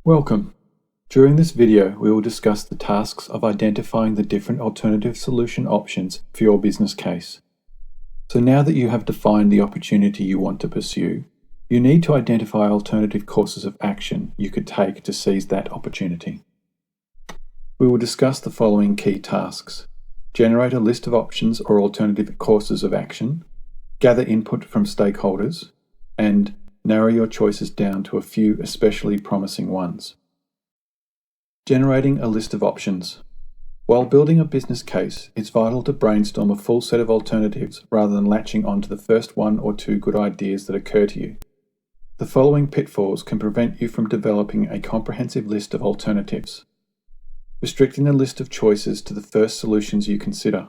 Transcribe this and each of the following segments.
Welcome. During this video, we will discuss the tasks of identifying the different alternative solution options for your business case. So now that you have defined the opportunity you want to pursue, you need to identify alternative courses of action you could take to seize that opportunity. We will discuss the following key tasks: generate a list of options or alternative courses of action, gather input from stakeholders, and narrow your choices down to a few especially promising ones. Generating a list of options. While building a business case, it's vital to brainstorm a full set of alternatives rather than latching onto the first one or two good ideas that occur to you. The following pitfalls can prevent you from developing a comprehensive list of alternatives. Restricting the list of choices to the first solutions you consider.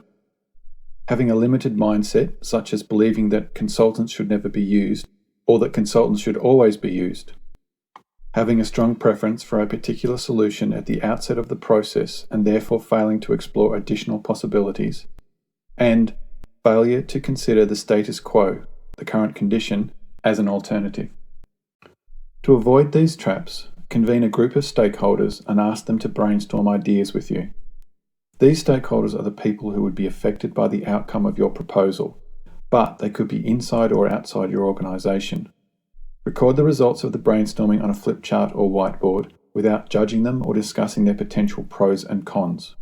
Having a limited mindset, such as believing that consultants should never be used, or that consultants should always be used. Having a strong preference for a particular solution at the outset of the process and therefore failing to explore additional possibilities. And failure to consider the status quo, the current condition, as an alternative. To avoid these traps, convene a group of stakeholders and ask them to brainstorm ideas with you. These stakeholders are the people who would be affected by the outcome of your proposal, but they could be inside or outside your organisation. Record the results of the brainstorming on a flip chart or whiteboard without judging them or discussing their potential pros and cons.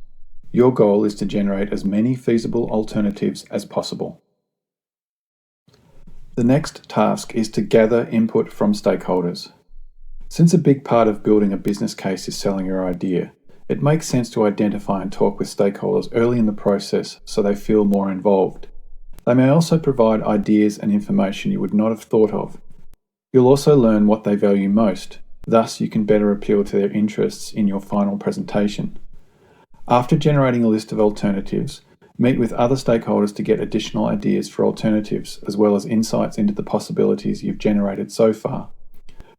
Your goal is to generate as many feasible alternatives as possible. The next task is to gather input from stakeholders. Since a big part of building a business case is selling your idea, it makes sense to identify and talk with stakeholders early in the process so they feel more involved. They may also provide ideas and information you would not have thought of. You'll also learn what they value most, thus you can better appeal to their interests in your final presentation. After generating a list of alternatives, meet with other stakeholders to get additional ideas for alternatives, as well as insights into the possibilities you've generated so far.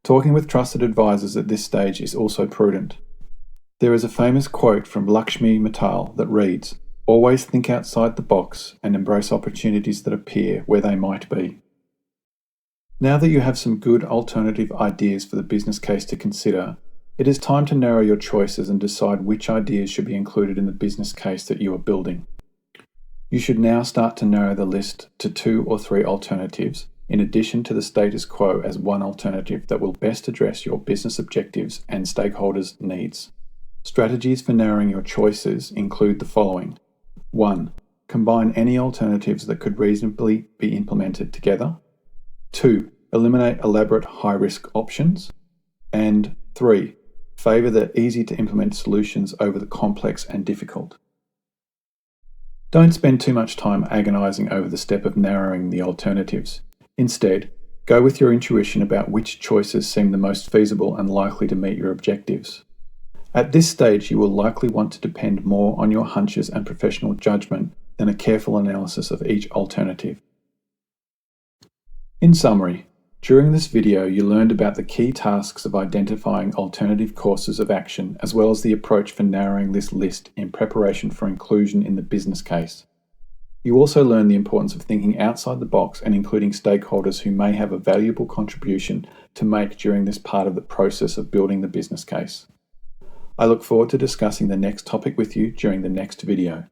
Talking with trusted advisors at this stage is also prudent. There is a famous quote from Lakshmi Mittal that reads, "Always think outside the box and embrace opportunities that appear where they might be." Now that you have some good alternative ideas for the business case to consider, it is time to narrow your choices and decide which ideas should be included in the business case that you are building. You should now start to narrow the list to 2 or 3 alternatives, in addition to the status quo as one alternative that will best address your business objectives and stakeholders' needs. Strategies for narrowing your choices include the following. 1. Combine any alternatives that could reasonably be implemented together. 2. Eliminate elaborate high-risk options. And 3. Favour the easy-to-implement solutions over the complex and difficult. Don't spend too much time agonising over the step of narrowing the alternatives. Instead, go with your intuition about which choices seem the most feasible and likely to meet your objectives. At this stage, you will likely want to depend more on your hunches and professional judgment than a careful analysis of each alternative. In summary, during this video you learned about the key tasks of identifying alternative courses of action as well as the approach for narrowing this list in preparation for inclusion in the business case. You also learned the importance of thinking outside the box and including stakeholders who may have a valuable contribution to make during this part of the process of building the business case. I look forward to discussing the next topic with you during the next video.